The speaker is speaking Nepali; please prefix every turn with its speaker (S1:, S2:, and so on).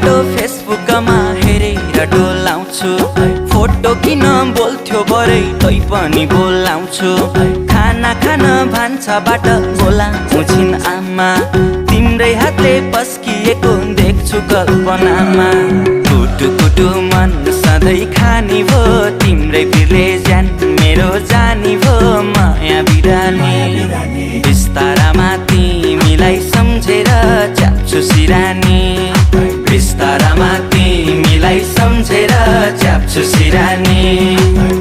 S1: फोटो फेसबुकमा हेरेर डोलाउँछु फोटो किन बोल्थ्यो बरै तै पनि बोलाउँछु खाना खान भान्साबाट बोलाउँछु छिन् आमा तिम्रै हातले पस्किएको देख्छु कल्पनामा कुटु कुटु मन सधैँ खानी भो तिम्रै बिरले ज्यान मेरो जानी भो माया बिरानी बिस्तारामा तिमीलाई सम्झेर च्याप्छु सिरानी बिस्तारामा तिमीलाई सम्झेर च्याप्छु सिरानी